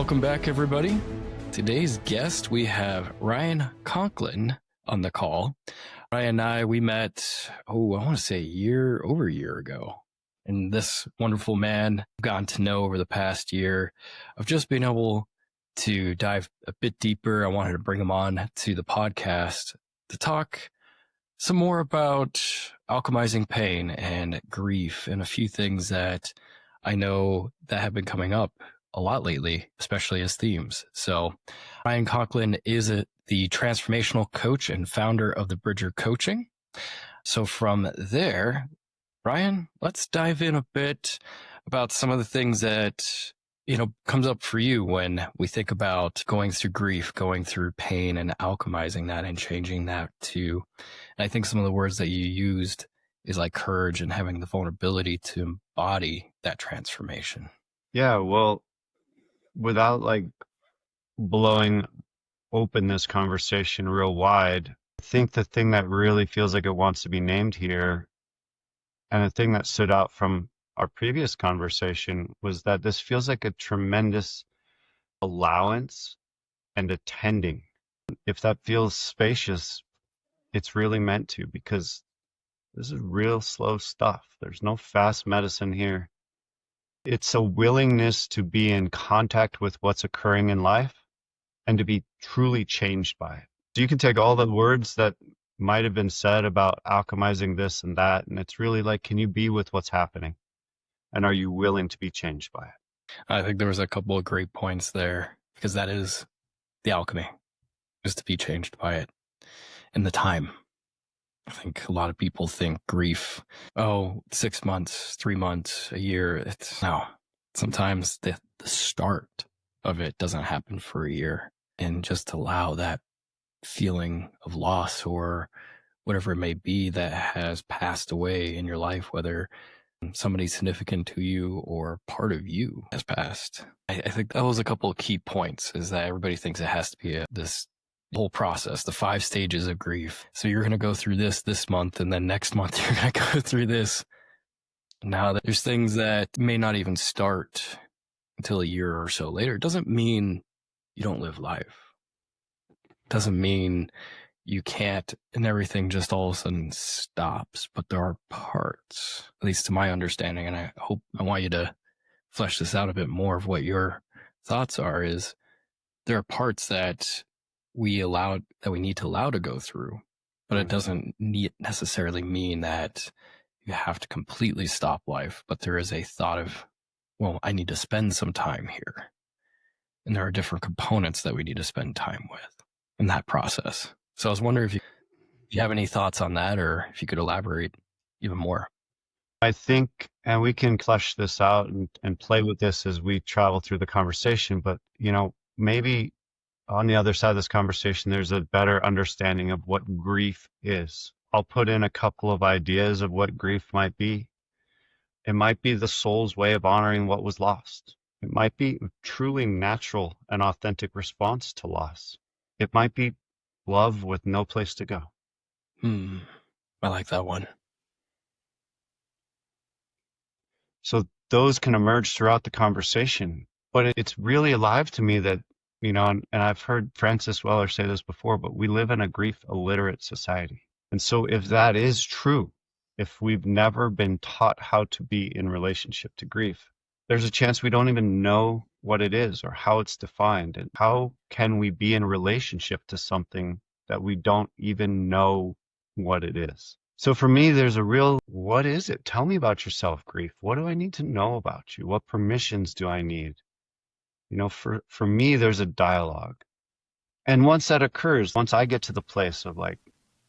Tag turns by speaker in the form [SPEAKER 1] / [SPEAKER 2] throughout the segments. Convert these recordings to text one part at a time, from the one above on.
[SPEAKER 1] Welcome back, everybody. Today's guest, we have Ryan Conklin on the call. Ryan and I, we met, I want to say over a year ago. And this wonderful man I've gotten to know over the past year. I've just been able to dive a bit deeper. I wanted to bring him on to the podcast to talk some more about alchemizing pain and grief and a few things that I know that have been coming up a lot lately, especially as themes. So Ryan Conklin is the Transformational Coach and founder of the Bridger Coaching. So from there, Ryan, let's dive in a bit about some of the things that, comes up for you when we think about going through grief, going through pain and alchemizing that and changing that to, and I think some of the words that you used is like courage and having the vulnerability to embody that transformation.
[SPEAKER 2] Yeah, well, without blowing open this conversation real wide, I think the thing that really feels like it wants to be named here, and the thing that stood out from our previous conversation, was that this feels like a tremendous allowance and attending. If that feels spacious, it's really meant to, because this is real slow stuff. There's no fast medicine here. It's a willingness to be in contact with what's occurring in life and to be truly changed by it. So you can take all the words that might have been said about alchemizing this and that, and it's really like, can you be with what's happening? And are you willing to be changed by it?
[SPEAKER 1] I think there was a couple of great points there, because that is the alchemy, is to be changed by it. And the time. I think a lot of people think grief, 6 months, 3 months, a year. No, sometimes the start of it doesn't happen for a year. And just allow that feeling of loss or whatever it may be that has passed away in your life, whether somebody significant to you or part of you has passed. I think that was a couple of key points, is that everybody thinks it has to be this whole process, the 5 stages of grief. So you're going to go through this month, and then next month you're going to go through this. Now, there's things that may not even start until a year or so later. It doesn't mean you don't live life. It doesn't mean you can't, and everything just all of a sudden stops. But there are parts, at least to my understanding, and I want you to flesh this out a bit more of what your thoughts are, is there are parts that we need to allow to go through, but it doesn't necessarily mean that you have to completely stop life. But there is a thought of, I need to spend some time here. And there are different components that we need to spend time with in that process. So I was wondering if you have any thoughts on that, or if you could elaborate even more.
[SPEAKER 2] I think, and we can flesh this out and play with this as we travel through the conversation, but, maybe on the other side of this conversation, there's a better understanding of what grief is. I'll put in a couple of ideas of what grief might be. It might be the soul's way of honoring what was lost. It might be a truly natural and authentic response to loss. It might be love with no place to go.
[SPEAKER 1] I like that one.
[SPEAKER 2] So those can emerge throughout the conversation, but it's really alive to me that, and I've heard Francis Weller say this before, but we live in a grief illiterate society. And so if that is true, if we've never been taught how to be in relationship to grief, there's a chance we don't even know what it is or how it's defined. And how can we be in relationship to something that we don't even know what it is? So for me, there's a real, what is it? Tell me about yourself, grief. What do I need to know about you? What permissions do I need? For me, there's a dialogue. And once that occurs, once I get to the place of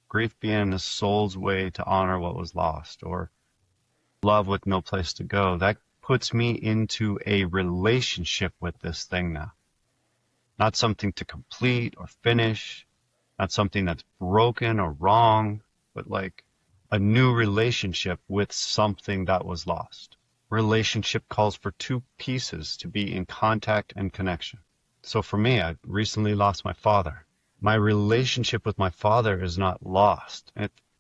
[SPEAKER 2] grief being the soul's way to honor what was lost, or love with no place to go, that puts me into a relationship with this thing now. Not something to complete or finish, not something that's broken or wrong, but a new relationship with something that was lost. Relationship calls for 2 pieces to be in contact and connection. So for me, I recently lost my father. My relationship with my father is not lost.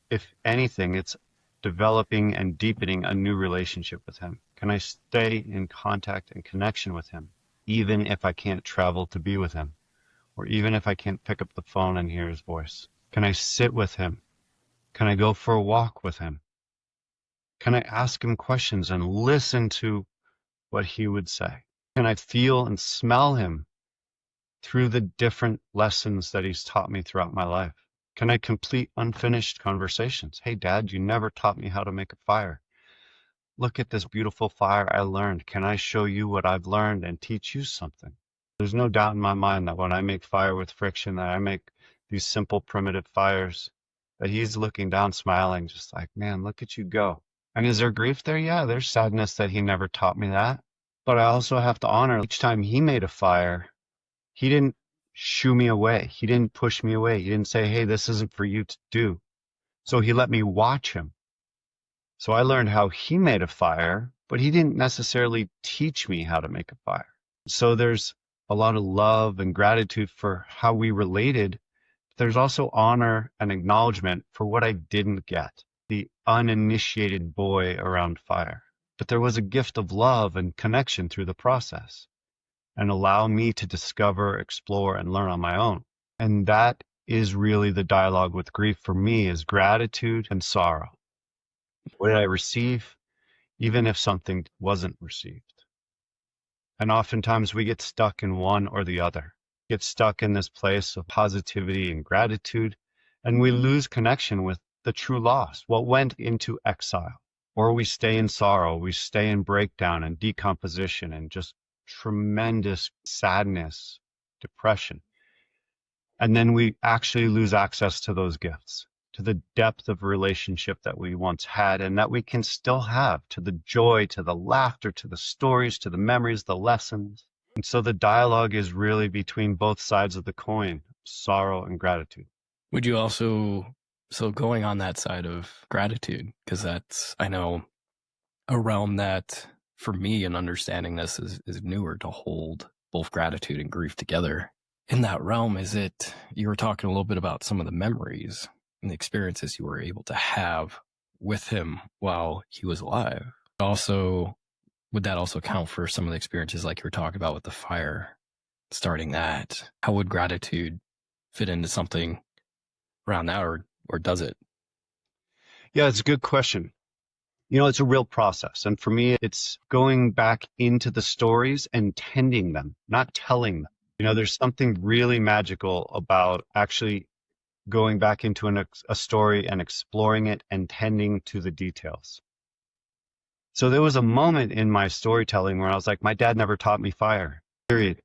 [SPEAKER 2] If anything, it's developing and deepening a new relationship with him. Can I stay in contact and connection with him? even if I can't travel to be with him, or even if I can't pick up the phone and hear his voice? Can I sit with him? Can I go for a walk with him? Can I ask him questions and listen to what he would say? Can I feel and smell him through the different lessons that he's taught me throughout my life? Can I complete unfinished conversations? Hey, Dad, you never taught me how to make a fire. Look at this beautiful fire I learned. Can I show you what I've learned and teach you something? There's no doubt in my mind that when I make fire with friction, that I make these simple, primitive fires, that he's looking down, smiling, just like, man, look at you go. And is there grief there? Yeah, there's sadness that he never taught me that. But I also have to honor each time he made a fire, he didn't shoo me away. He didn't push me away. He didn't say, hey, this isn't for you to do. So he let me watch him. So I learned how he made a fire, but he didn't necessarily teach me how to make a fire. So there's a lot of love and gratitude for how we related. There's also honor and acknowledgement for what I didn't get, the uninitiated boy around fire. But there was a gift of love and connection through the process, and allow me to discover, explore, and learn on my own. And that is really the dialogue with grief for me, is gratitude and sorrow. What did I receive, even if something wasn't received? And oftentimes we get stuck in one or the other, get stuck in this place of positivity and gratitude, and we lose connection with the true loss, what went into exile. Or we stay in sorrow, we stay in breakdown and decomposition and just tremendous sadness, depression. And then we actually lose access to those gifts, to the depth of relationship that we once had and that we can still have, to the joy, to the laughter, to the stories, to the memories, the lessons. And so the dialogue is really between both sides of the coin, sorrow and gratitude.
[SPEAKER 1] Would you also, so going on that side of gratitude, because that's, I know, a realm that for me in understanding this is newer, to hold both gratitude and grief together. In that realm, is it, you were talking a little bit about some of the memories and the experiences you were able to have with him while he was alive. Also, would that also count for some of the experiences like you were talking about with the fire, starting that? How would gratitude fit into something around that, or does it?
[SPEAKER 2] Yeah, it's a good question. You know, it's a real process. And for me, it's going back into the stories and tending them, not telling them. You know, there's something really magical about actually going back into a story and exploring it and tending to the details. So there was a moment in my storytelling where I was like, my dad never taught me fire, period,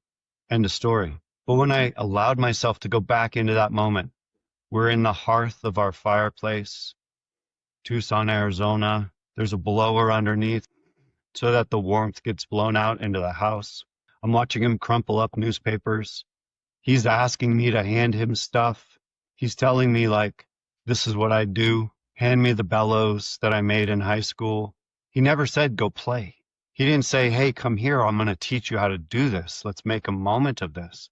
[SPEAKER 2] end of story. But when I allowed myself to go back into that moment, we're in the hearth of our fireplace, Tucson, Arizona. There's a blower underneath so that the warmth gets blown out into the house. I'm watching him crumple up newspapers. He's asking me to hand him stuff. He's telling me, like, this is what I do. Hand me the bellows that I made in high school. He never said, go play. He didn't say, hey, come here. I'm going to teach you how to do this. Let's make a moment of this.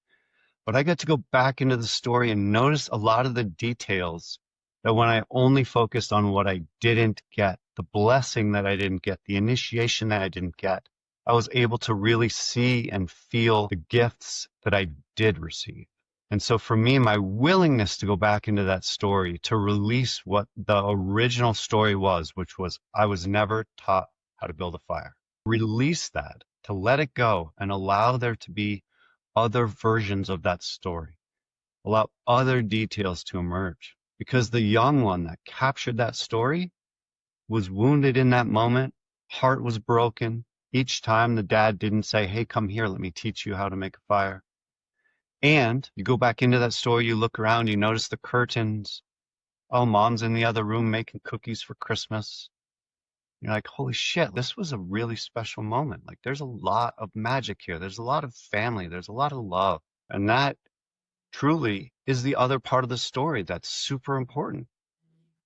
[SPEAKER 2] But I got to go back into the story and notice a lot of the details that when I only focused on what I didn't get, the blessing that I didn't get, the initiation that I didn't get, I was able to really see and feel the gifts that I did receive. And so for me, my willingness to go back into that story, to release what the original story was, which was I was never taught how to build a fire, release that, to let it go and allow there to be other versions of that story, allow other details to emerge. Because the young one that captured that story was wounded in that moment, heart was broken. Each time the dad didn't say, hey, come here, let me teach you how to make a fire. And you go back into that story, you look around, you notice the curtains. Oh, mom's in the other room making cookies for Christmas. You're like, holy shit, this was a really special moment. Like, there's a lot of magic here. There's a lot of family. There's a lot of love. And that truly is the other part of the story that's super important.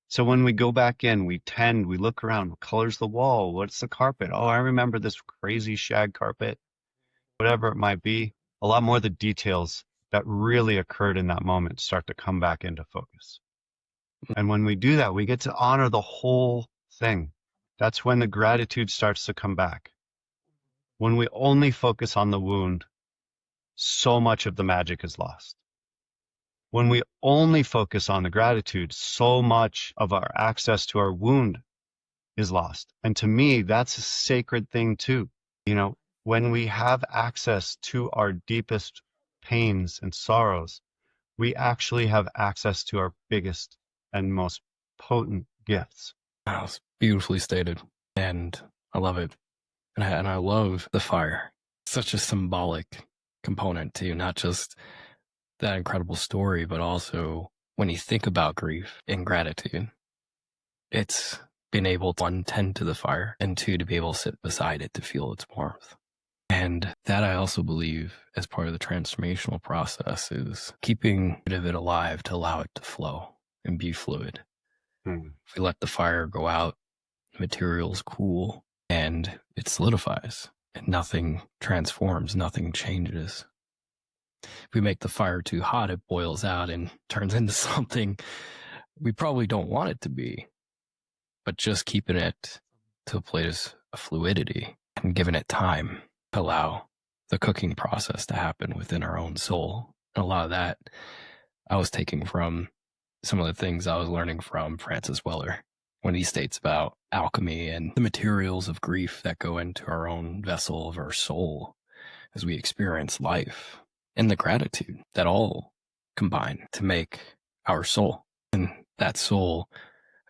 [SPEAKER 2] So when we go back in, we tend, we look around, what color's the wall? What's the carpet? Oh, I remember this crazy shag carpet, whatever it might be. A lot more of the details that really occurred in that moment start to come back into focus. And when we do that, we get to honor the whole thing. That's when the gratitude starts to come back. When we only focus on the wound, so much of the magic is lost. When we only focus on the gratitude, so much of our access to our wound is lost. And to me, that's a sacred thing too. You know, when we have access to our deepest pains and sorrows, we actually have access to our biggest and most potent gifts.
[SPEAKER 1] That was beautifully stated. And I love it. And I love the fire. Such a symbolic component too, not just that incredible story, but also when you think about grief and gratitude, it's being able to, one, tend to the fire, and two, to be able to sit beside it to feel its warmth. And that, I also believe, as part of the transformational process, is keeping it alive to allow it to flow and be fluid. If we let the fire go out, the materials cool and it solidifies and nothing transforms, nothing changes. If we make the fire too hot, it boils out and turns into something we probably don't want it to be. But just keeping it to a place of fluidity and giving it time to allow the cooking process to happen within our own soul. And a lot of that I was taking from some of the things I was learning from Francis Weller when he states about alchemy and the materials of grief that go into our own vessel of our soul as we experience life, and the gratitude that all combine to make our soul, and that soul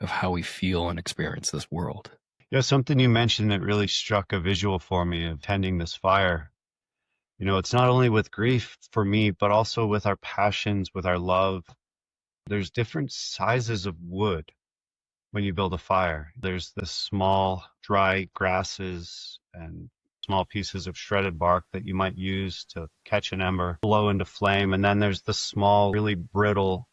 [SPEAKER 1] of how we feel and experience this world.
[SPEAKER 2] Yeah, something you mentioned that really struck a visual for me of tending this fire. You know, it's not only with grief for me, but also with our passions, with our love. There's different sizes of wood when you build a fire. There's the small, dry grasses and small pieces of shredded bark that you might use to catch an ember, blow into flame. And then there's the small, really brittle,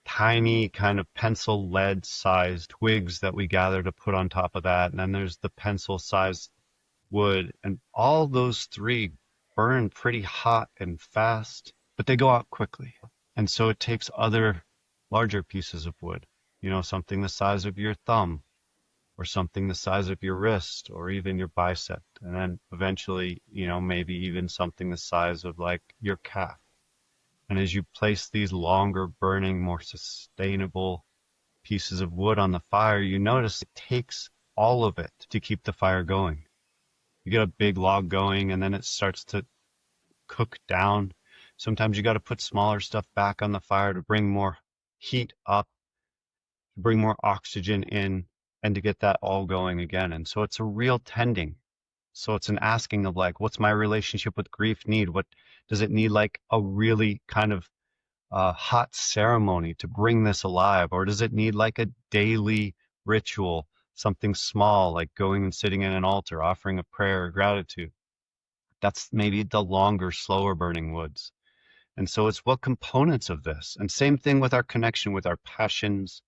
[SPEAKER 2] tiny kind of pencil lead sized twigs that we gather to put on top of that. And then there's the pencil sized wood. And all those three burn pretty hot and fast, but they go out quickly. And so it takes other larger pieces of wood, you know, something the size of your thumb or something the size of your wrist or even your bicep. And then eventually, you know, maybe even something the size of like your calf. And as you place these longer burning, more sustainable pieces of wood on the fire, you notice it takes all of it to keep the fire going. You get a big log going and then it starts to cook down. Sometimes you got to put smaller stuff back on the fire to bring more heat up, to bring more oxygen in, and to get that all going again. And so it's a real tending. So it's an asking of like, what's my relationship with grief need? What does it need? Like a really kind of hot ceremony to bring this alive? Or does it need like a daily ritual, something small, like going and sitting in an altar, offering a prayer of gratitude? That's maybe the longer, slower burning woods. And so it's what components of this. And same thing with our connection with our passions,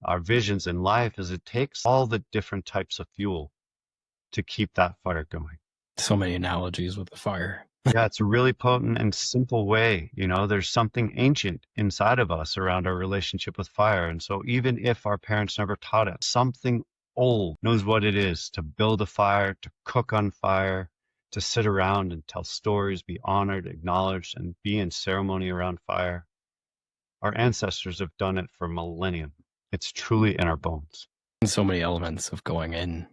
[SPEAKER 2] our visions in life, is it takes all the different types of fuel to keep that fire going.
[SPEAKER 1] So many analogies with the fire.
[SPEAKER 2] Yeah, it's a really potent and simple way. You know, there's something ancient inside of us around our relationship with fire. And so even if our parents never taught it, something old knows what it is to build a fire, to cook on fire, to sit around and tell stories, be honored, acknowledged, and be in ceremony around fire. Our ancestors have done it for millennia. It's truly in our bones.
[SPEAKER 1] And so many elements of going in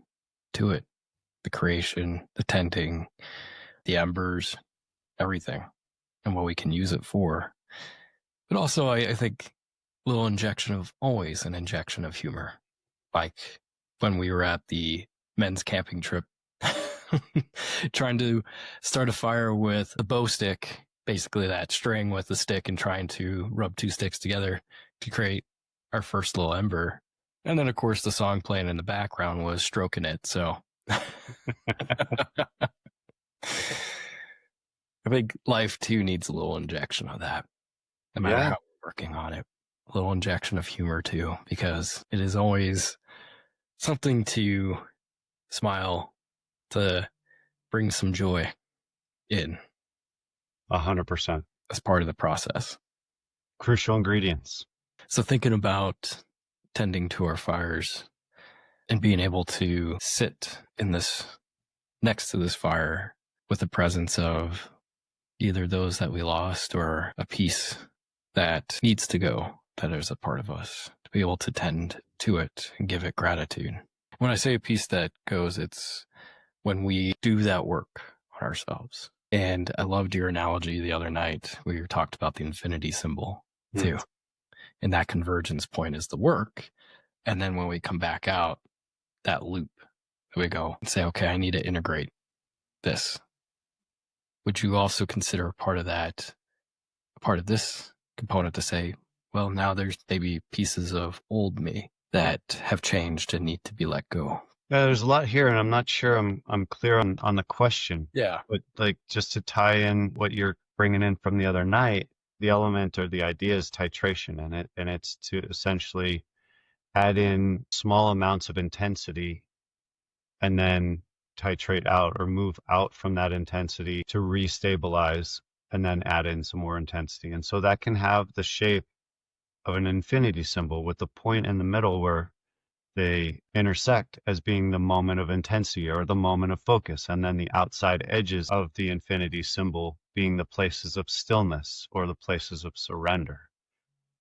[SPEAKER 1] to it. The creation, the tending, the embers, everything, and what we can use it for. But also, I think a little injection of, always an injection of humor. Like when we were at the men's camping trip, trying to start a fire with a bow stick, basically that string with the stick, and trying to rub two sticks together to create our first little ember. And then, of course, the song playing in the background was Stroking It. So I think life too needs a little injection of that, no matter how we're working on it. A little injection of humor too, because it is always something to smile, to bring some joy in
[SPEAKER 2] 100%.
[SPEAKER 1] as part of the process.
[SPEAKER 2] Crucial ingredients.
[SPEAKER 1] So thinking about tending to our fires and being able to sit in this, next to this fire, with the presence of either those that we lost or a piece that needs to go, that is a part of us, to be able to tend to it and give it gratitude. When I say a piece that goes, it's when we do that work on ourselves. And I loved your analogy the other night where you talked about the infinity symbol too. And that convergence point is the work. And then when we come back out, that loop, we go and say, okay, I need to integrate this. Would you also consider a part of that, a part of this component to say, well, now there's maybe pieces of old me that have changed and need to be let go?
[SPEAKER 2] Yeah, there's a lot here, and I'm not sure I'm clear on the question.
[SPEAKER 1] Yeah.
[SPEAKER 2] But like, just to tie in what you're bringing in from the other night, the element or the idea is titration, and it's to essentially add in small amounts of intensity and then titrate out or move out from that intensity to restabilize and then add in some more intensity. And so that can have the shape of an infinity symbol with the point in the middle where they intersect as being the moment of intensity or the moment of focus, and then the outside edges of the infinity symbol being the places of stillness or the places of surrender,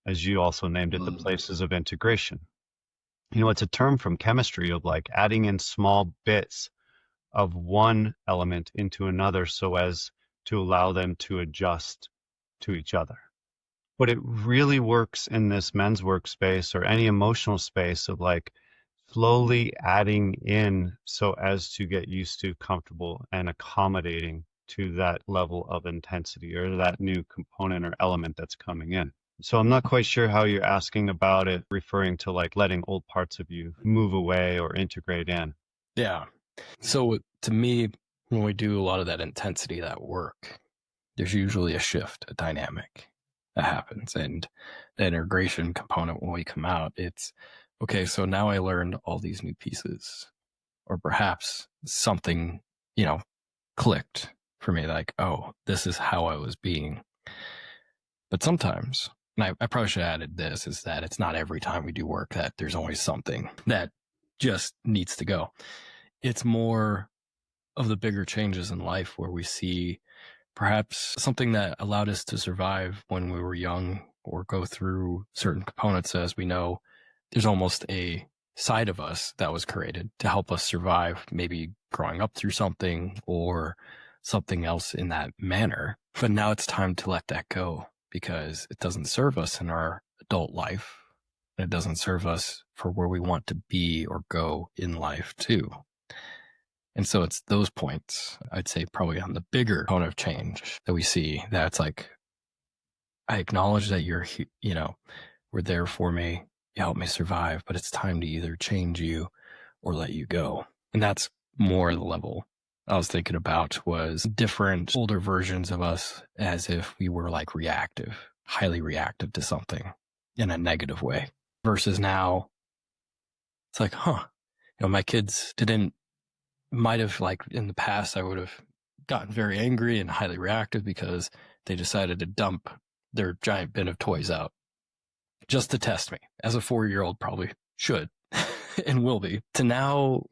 [SPEAKER 2] as you also named it, the places of integration. You know, it's a term from chemistry of like adding in small bits of one element into another so as to allow them to adjust to each other. But it really works in this men's workspace or any emotional space of like slowly adding in so as to get used to, comfortable, and accommodating to that level of intensity or that new component or element that's coming in. So I'm not quite sure how you're asking about it, referring to like letting old parts of you move away or integrate in.
[SPEAKER 1] Yeah. So to me, when we do a lot of that intensity, that work, there's usually a shift, a dynamic that happens. And the integration component, when we come out, it's okay, so now I learned all these new pieces, or perhaps something, clicked for me, like, oh, this is how I was being. But sometimes, and I probably should have added this, is that it's not every time we do work that there's always something that just needs to go. It's more of the bigger changes in life where we see perhaps something that allowed us to survive when we were young or go through certain components. As we know, there's almost a side of us that was created to help us survive, maybe growing up through something or something else in that manner. But now it's time to let that go because it doesn't serve us in our adult life. It doesn't serve us for where we want to be or go in life too. And so it's those points, I'd say, probably on the bigger tone of change that we see, that's like, I acknowledge that you're, we're there for me. You help me survive, but it's time to either change you or let you go. And that's more the level I was thinking about, was different older versions of us as if we were like reactive, highly reactive to something in a negative way, versus now it's like, my kids might have, like in the past, I would have gotten very angry and highly reactive because they decided to dump their giant bin of toys out just to test me, as a 4-year-old probably should and will be. To now,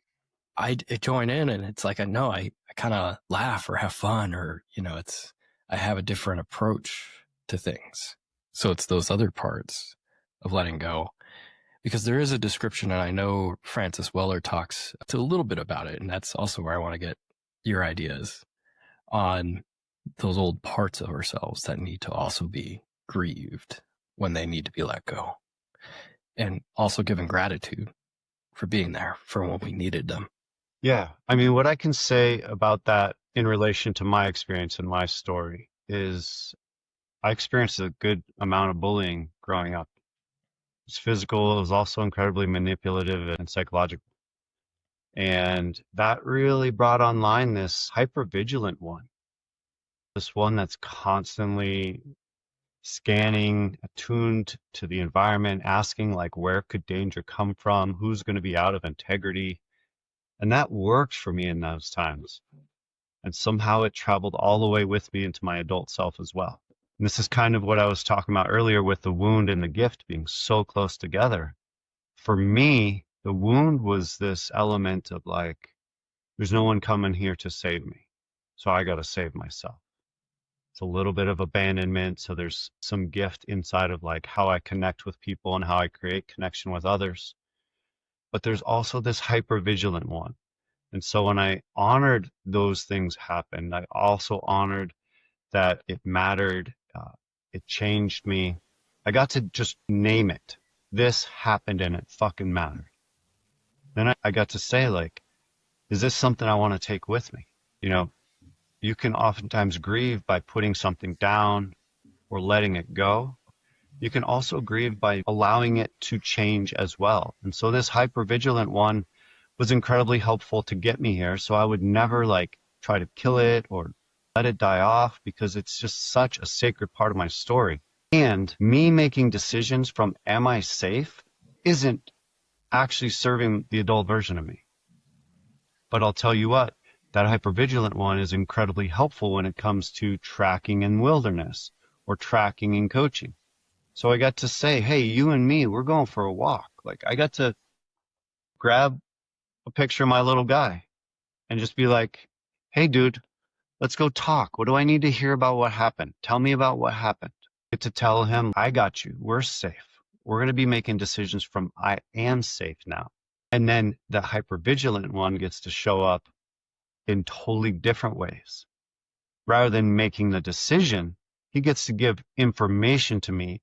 [SPEAKER 1] I join in and it's like, I kind of laugh or have fun, or, I have a different approach to things. So it's those other parts of letting go. Because there is a description, and I know Francis Weller talks to a little bit about it, and that's also where I want to get your ideas on those old parts of ourselves that need to also be grieved when they need to be let go. And also giving gratitude for being there for when we needed them.
[SPEAKER 2] Yeah. I mean, what I can say about that in relation to my experience and my story is I experienced a good amount of bullying growing up. It's physical. It was also incredibly manipulative and psychological. And that really brought online this hypervigilant one, this one that's constantly scanning, attuned to the environment, asking like, where could danger come from? Who's going to be out of integrity? And that worked for me in those times. And somehow it traveled all the way with me into my adult self as well. And this is kind of what I was talking about earlier with the wound and the gift being so close together. For me, the wound was this element of like, there's no one coming here to save me. So I got to save myself. It's a little bit of abandonment. So there's some gift inside of like how I connect with people and how I create connection with others. But there's also this hypervigilant one. And so when I honored those things happened, I also honored that it mattered. It changed me. I got to just name it. This happened and it fucking mattered. Then I got to say, like, is this something I want to take with me? You know, you can oftentimes grieve by putting something down or letting it go. You can also grieve by allowing it to change as well. And so this hypervigilant one was incredibly helpful to get me here. So I would never like try to kill it or let it die off because it's just such a sacred part of my story. And me making decisions from am I safe isn't actually serving the adult version of me. But I'll tell you what, that hypervigilant one is incredibly helpful when it comes to tracking in wilderness or tracking in coaching. So I got to say, hey, you and me, we're going for a walk. Like I got to grab a picture of my little guy and just be like, hey, dude, let's go talk. What do I need to hear about what happened? Tell me about what happened. Get to tell him, I got you. We're safe. We're going to be making decisions from I am safe now. And then the hypervigilant one gets to show up in totally different ways. Rather than making the decision, he gets to give information to me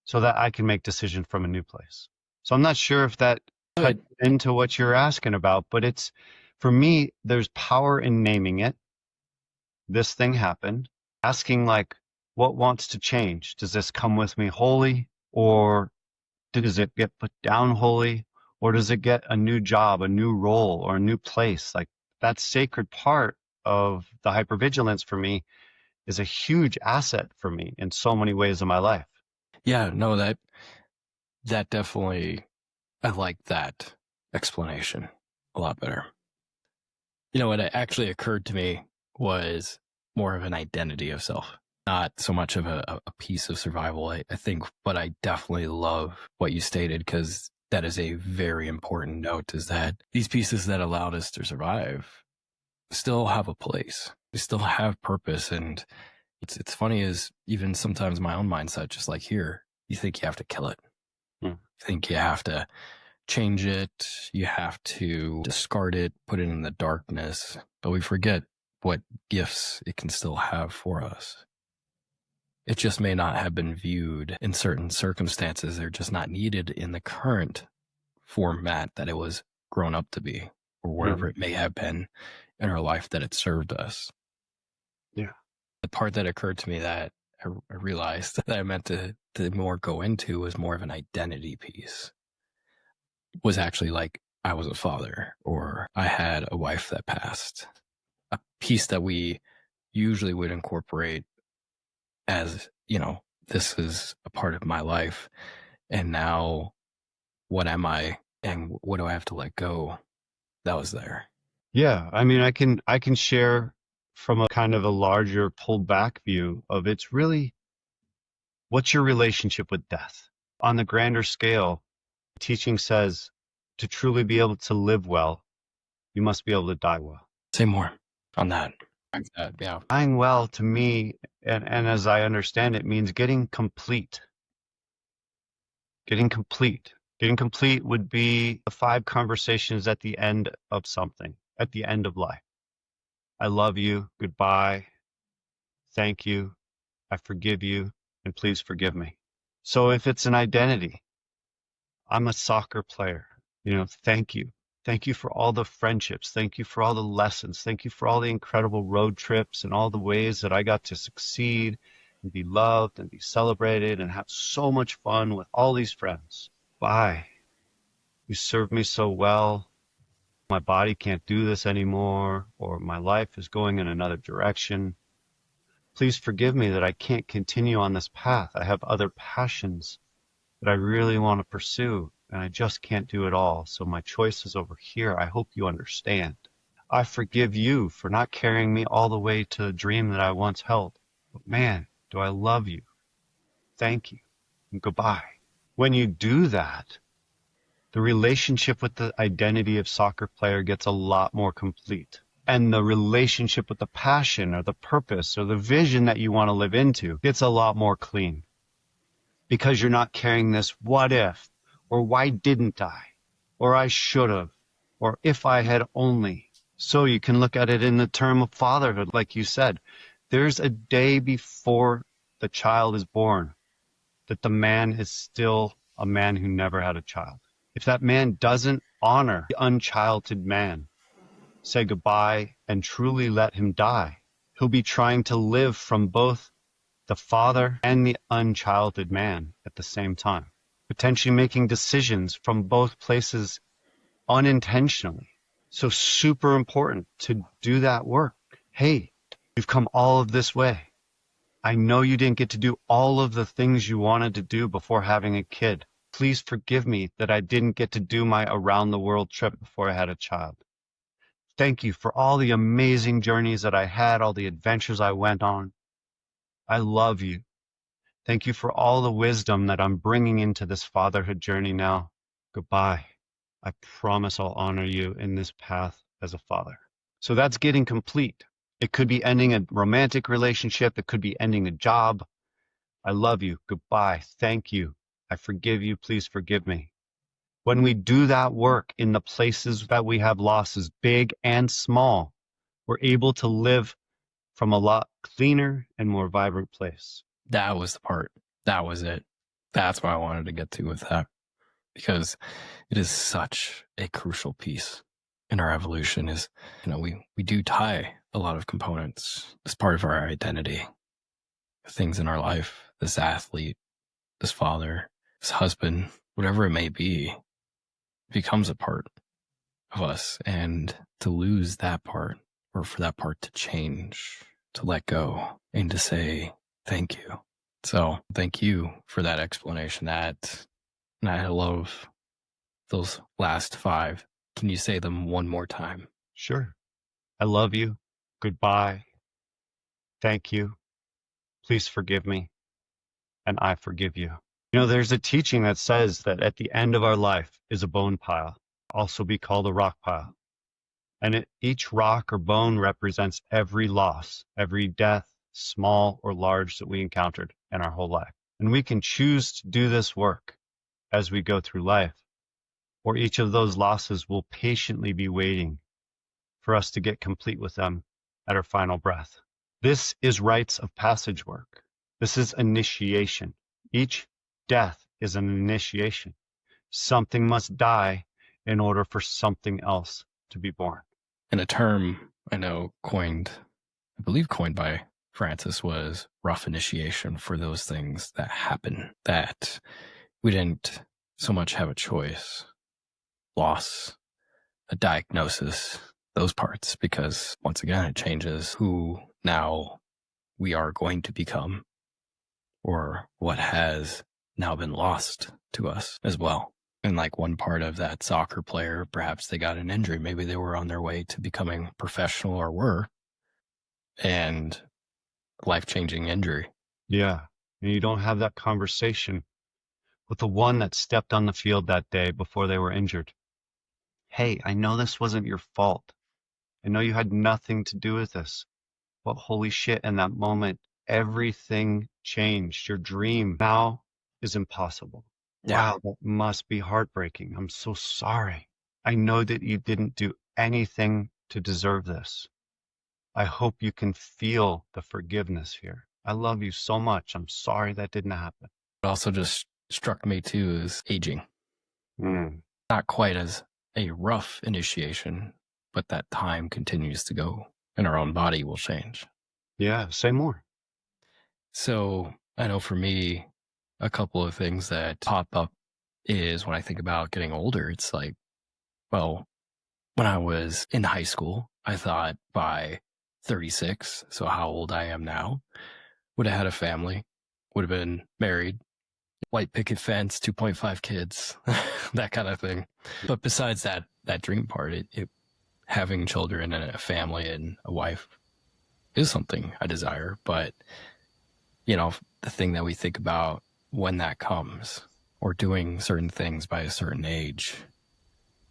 [SPEAKER 2] so that I can make decisions from a new place. So I'm not sure if that ties into what you're asking about, but it's, for me, there's power in naming it. This thing happened. Asking like, what wants to change? Does this come with me wholly, or does it get put down wholly, or does it get a new job, a new role, or a new place? Like that sacred part of the hypervigilance for me is a huge asset for me in so many ways in my life.
[SPEAKER 1] Yeah, no, that definitely, I like that explanation a lot better. You know, what actually occurred to me was more of an identity of self, not so much of a piece of survival, I think, but I definitely love what you stated, because that is a very important note, is that these pieces that allowed us to survive still have a place. They still have purpose. And it's funny is even sometimes my own mindset, just like here, you think you have to kill it. You think you have to change it. You have to discard it, put it in the darkness. But we forget what gifts it can still have for us. It just may not have been viewed in certain circumstances. They're just not needed in the current format that it was grown up to be, or wherever it may have been in our life that it served us.
[SPEAKER 2] Yeah.
[SPEAKER 1] The part that occurred to me that I realized that I meant to more go into was more of an identity piece. Was actually like, I was a father, or I had a wife that passed. A piece that we usually would incorporate as, you know, this is a part of my life. And now what am I, and what do I have to let go? That was there.
[SPEAKER 2] Yeah. I mean, I can share from a kind of a larger pulled back view of it's really, what's your relationship with death? On the grander scale, teaching says to truly be able to live well, you must be able to die well.
[SPEAKER 1] Say more on that. Yeah.
[SPEAKER 2] Dying well to me, and as I understand it, means getting complete. Getting complete. Getting complete would be the 5 conversations at the end of something, at the end of life. I love you. Goodbye. Thank you. I forgive you. And please forgive me. So if it's an identity, I'm a soccer player. You know, thank you. Thank you for all the friendships. Thank you for all the lessons. Thank you for all the incredible road trips and all the ways that I got to succeed and be loved and be celebrated and have so much fun with all these friends. Bye. You served me so well. My body can't do this anymore, or my life is going in another direction. Please forgive me that I can't continue on this path. I have other passions that I really want to pursue, and I just can't do it all. So my choice is over here. I hope you understand. I forgive you for not carrying me all the way to the dream that I once held. But man, do I love you. Thank you. And goodbye. When you do that, the relationship with the identity of soccer player gets a lot more complete. and the relationship with the passion or the purpose or the vision that you want to live into gets a lot more clean, because you're not carrying this what if, or why didn't I, or I should have, or if I had only. So you can look at it in the term of fatherhood, like you said. There's a day before the child is born that the man is still a man who never had a child. If that man doesn't honor the unchilded man, say goodbye, and truly let him die, he'll be trying to live from both the father and the unchilded man at the same time, potentially making decisions from both places unintentionally. So super important to do that work. Hey, you've come all of this way. I know you didn't get to do all of the things you wanted to do before having a kid. Please forgive me that I didn't get to do my around the world trip before I had a child. Thank you for all the amazing journeys that I had, all the adventures I went on. I love you. Thank you for all the wisdom that I'm bringing into this fatherhood journey now. Goodbye. I promise I'll honor you in this path as a father. So that's getting complete. It could be ending a romantic relationship. It could be ending a job. I love you. Goodbye. Thank you. I forgive you. Please forgive me. When we do that work in the places that we have losses, big and small, we're able to live from a lot cleaner and more vibrant place.
[SPEAKER 1] That was the part. That was it. That's what I wanted to get to with that, because it is such a crucial piece in our evolution. Is, we do tie a lot of components as part of our identity, things in our life, this athlete, this father, this husband, whatever it may be, becomes a part of us. And to lose that part, or for that part to change, to let go, and to say thank you. So thank you for that explanation. And I love those last 5. Can you say them one more time?
[SPEAKER 2] Sure. I love you. Goodbye. Thank you. Please forgive me. And I forgive you. There's a teaching that says that at the end of our life is a bone pile, also be called a rock pile. And each rock or bone represents every loss, every death, small or large, that we encountered in our whole life. And we can choose to do this work as we go through life, or each of those losses will patiently be waiting for us to get complete with them at our final breath. This is rites of passage work. This is initiation. Each death is an initiation. Something must die in order for something else to be born.
[SPEAKER 1] And a term I know I believe coined by Francis, was rough initiation, for those things that happen that we didn't so much have a choice. Loss, a diagnosis, those parts, because once again, it changes who now we are going to become, or what has now been lost to us as well. And like one part of that soccer player, perhaps they got an injury. Maybe they were on their way to becoming professional, or were, and life-changing injury.
[SPEAKER 2] Yeah. And you don't have that conversation with the one that stepped on the field that day before they were injured. Hey, I know this wasn't your fault. I know you had nothing to do with this. But holy shit, in that moment, everything changed. Your dream now is impossible.
[SPEAKER 1] Yeah.
[SPEAKER 2] Wow, that must be heartbreaking. I'm so sorry. I know that you didn't do anything to deserve this. I hope you can feel the forgiveness here. I love you so much. I'm sorry that didn't happen.
[SPEAKER 1] It also just struck me too is aging. Not quite as a rough initiation, but that time continues to go and our own body will change.
[SPEAKER 2] Yeah, say more.
[SPEAKER 1] So I know for me, a couple of things that pop up is when I think about getting older, it's like, well, when I was in high school, I thought by 36, so how old I am now, would have had a family, would have been married, white picket fence, 2.5 kids, that kind of thing. But besides that dream part, it having children and a family and a wife is something I desire. But, the thing that we think about when that comes, or doing certain things by a certain age,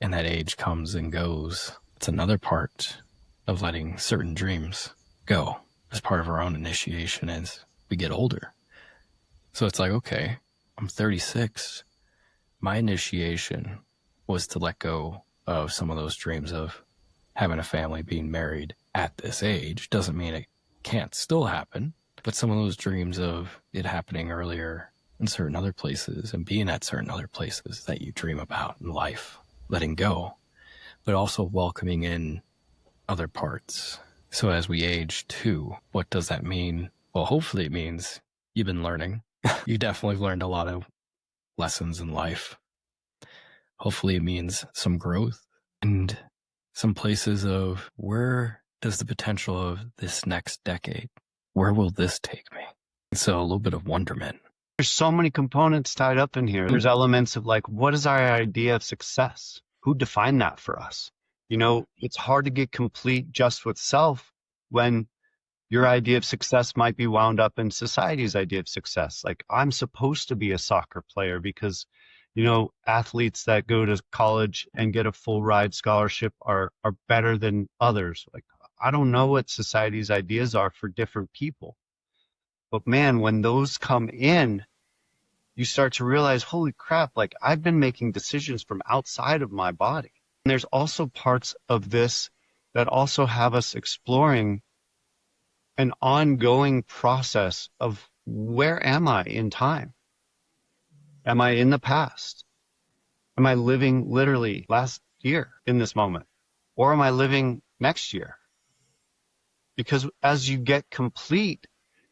[SPEAKER 1] and that age comes and goes, it's another part of letting certain dreams go as part of our own initiation as we get older. So it's like, okay, I'm 36. My initiation was to let go of some of those dreams of having a family, being married at this age. Doesn't mean it can't still happen, but some of those dreams of it happening earlier in certain other places and being at certain other places that you dream about in life, letting go, but also welcoming in other parts. So as we age too, what does that mean? Well, hopefully it means you've been learning. You definitely learned a lot of lessons in life. Hopefully it means some growth and some places of where does the potential of this next decade, where will this take me? So a little bit of wonderment.
[SPEAKER 2] There's so many components tied up in here. There's elements of like, what is our idea of success? Who defined that for us? You know, it's hard to get complete just with self when your idea of success might be wound up in society's idea of success. Like, I'm supposed to be a soccer player because, you know, athletes that go to college and get a full ride scholarship are better than others. Like, I don't know what society's ideas are for different people. But man, when those come in, you start to realize, holy crap, like I've been making decisions from outside of my body. And there's also parts of this that also have us exploring an ongoing process of where am I in time? Am I in the past? Am I living literally last year in this moment? Or am I living next year? Because as you get complete,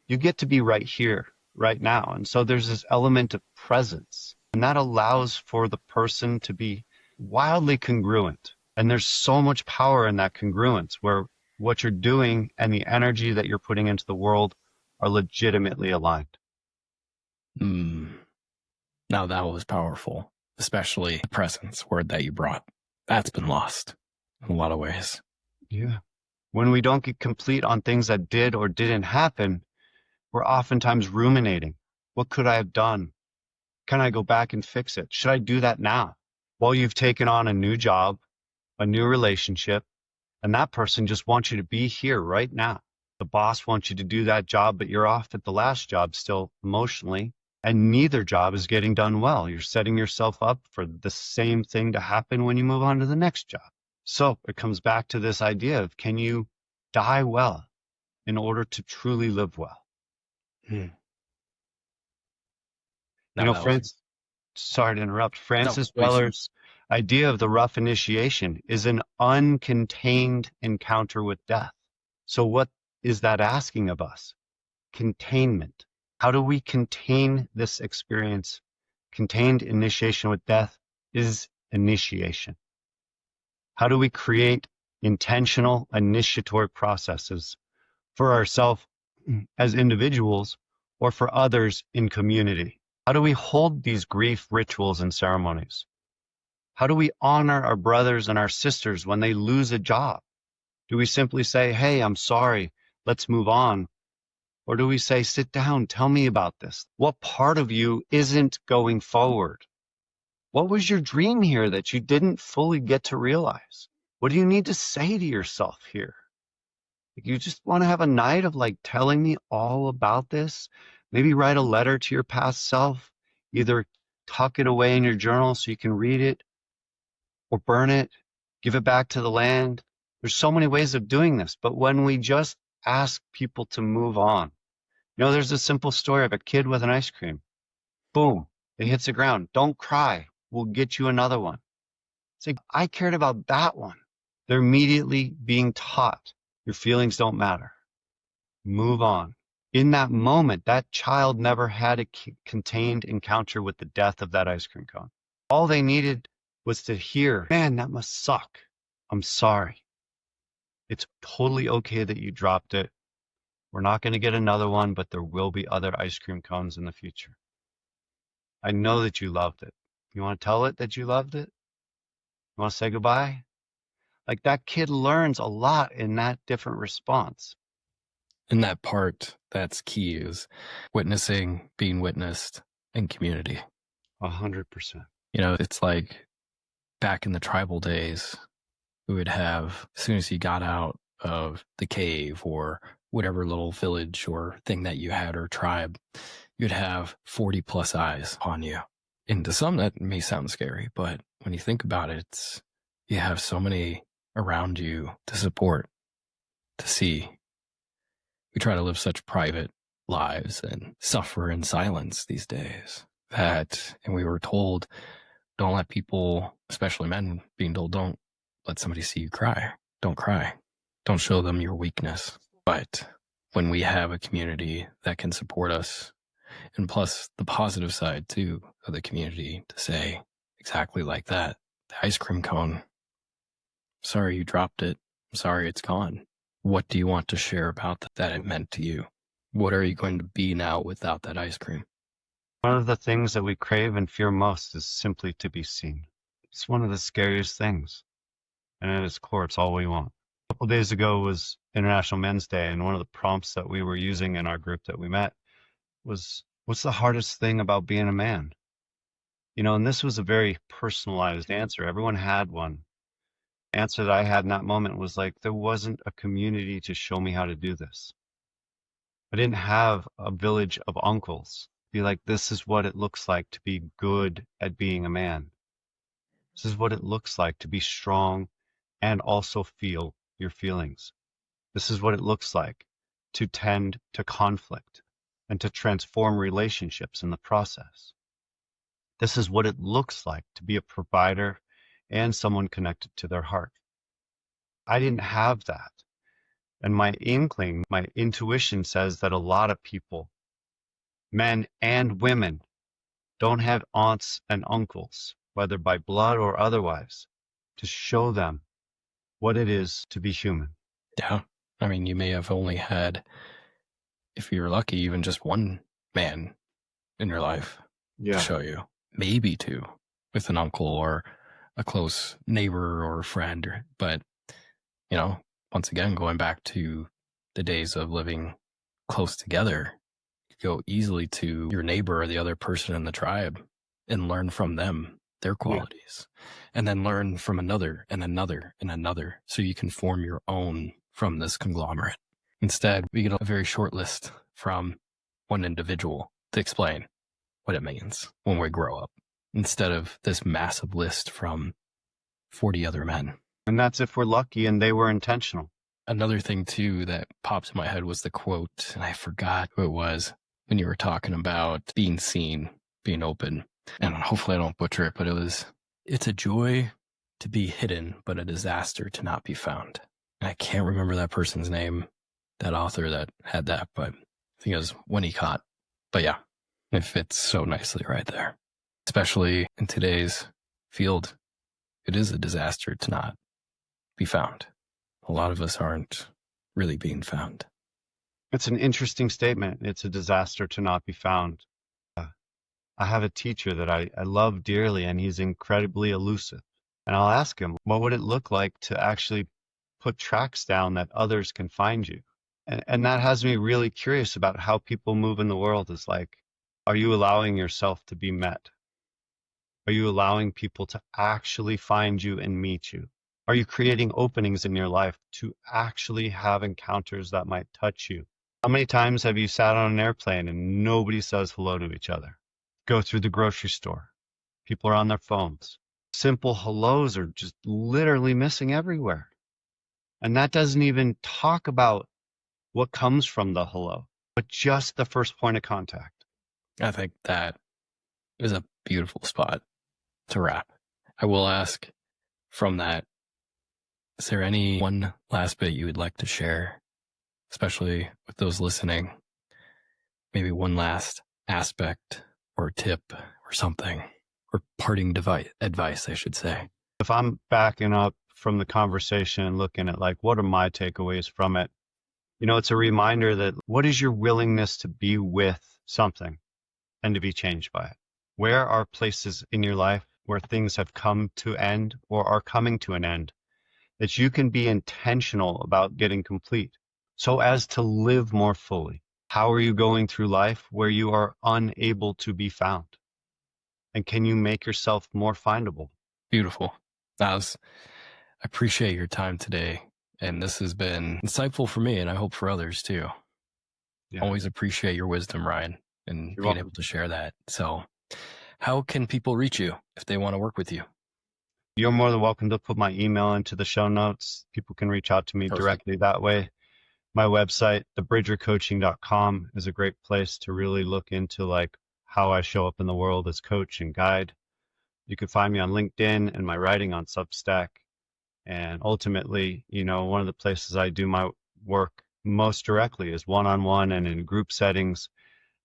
[SPEAKER 2] you get to be right here, right now. And so there's this element of presence, and that allows for the person to be wildly congruent. And there's so much power in that congruence where what you're doing and the energy that you're putting into the world are legitimately aligned.
[SPEAKER 1] Now that was powerful, especially the presence word that you brought. That's been lost in a lot of ways.
[SPEAKER 2] Yeah. When we don't get complete on things that did or didn't happen, we're oftentimes ruminating. What could I have done? Can I go back and fix it? Should I do that now? Well, you've taken on a new job, a new relationship, and that person just wants you to be here right now. The boss wants you to do that job, but you're off at the last job still emotionally, and neither job is getting done well. You're setting yourself up for the same thing to happen when you move on to the next job. So it comes back to this idea of, can you die well in order to truly live well? You know, sorry to interrupt. Francis Weller's idea of the rough initiation is an uncontained encounter with death. So what is that asking of us? Containment. How do we contain this experience? Contained initiation with death is initiation. How do we create intentional initiatory processes for ourselves as individuals or for others in community? How do we hold these grief rituals and ceremonies? How do we honor our brothers and our sisters when they lose a job? Do we simply say, hey, I'm sorry, let's move on? Or do we say, sit down, tell me about this? What part of you isn't going forward? What was your dream here that you didn't fully get to realize? What do you need to say to yourself here? You just want to have a night of like telling me all about this? Maybe write a letter to your past self, either tuck it away in your journal so you can read it, or burn it, give it back to the land. There's so many ways of doing this, but when we just ask people to move on, you know, there's a simple story of a kid with an ice cream. Boom, it hits the ground. Don't cry. We'll get you another one. It's like, I cared about that one. They're immediately being taught your feelings don't matter. Move on. In that moment, that child never had a contained encounter with the death of that ice cream cone. All they needed was to hear, man, that must suck. I'm sorry. It's totally okay that you dropped it. We're not going to get another one, but there will be other ice cream cones in the future. I know that you loved it. You want to tell it that you loved it? You want to say goodbye? Like, that kid learns a lot in that different response.
[SPEAKER 1] And that part that's key is witnessing, being witnessed, and community.
[SPEAKER 2] 100%.
[SPEAKER 1] You know, it's like back in the tribal days, we would have, as soon as you got out of the cave or whatever little village or thing that you had or tribe, you'd have 40 plus eyes on you. And to some, that may sound scary, but when you think about it, you have so many around you to support, to see. We try to live such private lives and suffer in silence these days and we were told, don't let people, especially men, being told, don't let somebody see you cry. Don't cry. Don't show them your weakness. But when we have a community that can support us, and plus the positive side too of the community to say exactly like that, the ice cream cone, sorry you dropped it. I'm sorry it's gone. What do you want to share about that it meant to you? What are you going to be now without that ice cream?
[SPEAKER 2] One of the things that we crave and fear most is simply to be seen. It's one of the scariest things. And at its core, it's all we want. A couple days ago was International Men's Day, and one of the prompts that we were using in our group that we met was, what's the hardest thing about being a man? And this was a very personalized answer. Everyone had one. The answer that I had in that moment was like, there wasn't a community to show me how to do this. I didn't have a village of uncles be like, this is what it looks like to be good at being a man. This is what it looks like to be strong and also feel your feelings. This is what it looks like to tend to conflict and to transform relationships in the process. This is what it looks like to be a provider and someone connected to their heart. I didn't have that. And my inkling, my intuition says that a lot of people, men and women, don't have aunts and uncles, whether by blood or otherwise, to show them what it is to be human.
[SPEAKER 1] Yeah. I mean, you may have only had, if you're lucky, even just one man in your life to show you. Maybe two with an uncle or a close neighbor or friend. But, once again, going back to the days of living close together, you go easily to your neighbor or the other person in the tribe and learn from them their qualities, and then learn from another and another and another, so you can form your own from this conglomerate. Instead, we get a very short list from one individual to explain what it means when we grow up, instead of this massive list from 40 other men.
[SPEAKER 2] And that's if we're lucky and they were intentional.
[SPEAKER 1] Another thing too that pops in my head was the quote, and I forgot who it was, when you were talking about being seen, being open. And hopefully I don't butcher it, but it's a joy to be hidden, but a disaster to not be found. And I can't remember that person's name, that author that had that, but I think it was Winnicott. But yeah, it fits so nicely right there. Especially in today's field, it is a disaster to not be found. A lot of us aren't really being found.
[SPEAKER 2] It's an interesting statement. It's a disaster to not be found. I have a teacher that I love dearly, and he's incredibly elusive. And I'll ask him, what would it look like to actually put tracks down that others can find you? And that has me really curious about how people move in the world. Is like, are you allowing yourself to be met? Are you allowing people to actually find you and meet you? Are you creating openings in your life to actually have encounters that might touch you? How many times have you sat on an airplane and nobody says hello to each other? Go through the grocery store. People are on their phones. Simple hellos are just literally missing everywhere. And that doesn't even talk about what comes from the hello, but just the first point of contact.
[SPEAKER 1] I think that is a beautiful spot to wrap. I will ask from that, is there any one last bit you would like to share, especially with those listening? Maybe one last aspect or tip or something, or parting advice, I should say.
[SPEAKER 2] If I'm backing up from the conversation and looking at like, what are my takeaways from it? It's a reminder that what is your willingness to be with something and to be changed by it? Where are places in your life where things have come to end or are coming to an end that you can be intentional about getting complete so as to live more fully? How are you going through life where you are unable to be found? And can you make yourself more findable?
[SPEAKER 1] Beautiful. I appreciate your time today. And this has been insightful for me, and I hope for others too.
[SPEAKER 2] Yeah.
[SPEAKER 1] Always appreciate your wisdom, Ryan, and
[SPEAKER 2] You're
[SPEAKER 1] being
[SPEAKER 2] welcome.
[SPEAKER 1] able to share that. So how can people reach you if they want to work with you?
[SPEAKER 2] You're more than welcome to put my email into the show notes. People can reach out to me
[SPEAKER 1] Perfect.
[SPEAKER 2] directly that way. My website, thebridgercoaching.com, is a great place to really look into like how I show up in the world as coach and guide. You can find me on LinkedIn and my writing on Substack. And ultimately, one of the places I do my work most directly is one-on-one and in group settings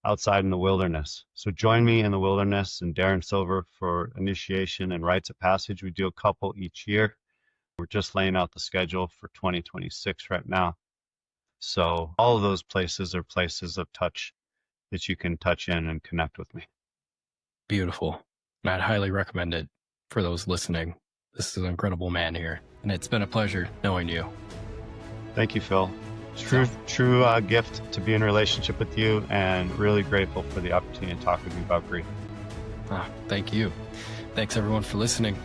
[SPEAKER 2] outside in the wilderness. So join me in the wilderness and Darren Silver for initiation and rites of passage. We do a couple each year. We're just laying out the schedule for 2026 right now. So all of those places are places of touch that you can touch in and connect with me.
[SPEAKER 1] Beautiful. And I'd highly recommend it for those listening. This is an incredible man here, and it's been a pleasure knowing you.
[SPEAKER 2] Thank you, Phil. True gift to be in a relationship with you, and really grateful for the opportunity to talk with you about grief.
[SPEAKER 1] Thank you. Thanks everyone for listening.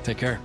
[SPEAKER 1] Take care.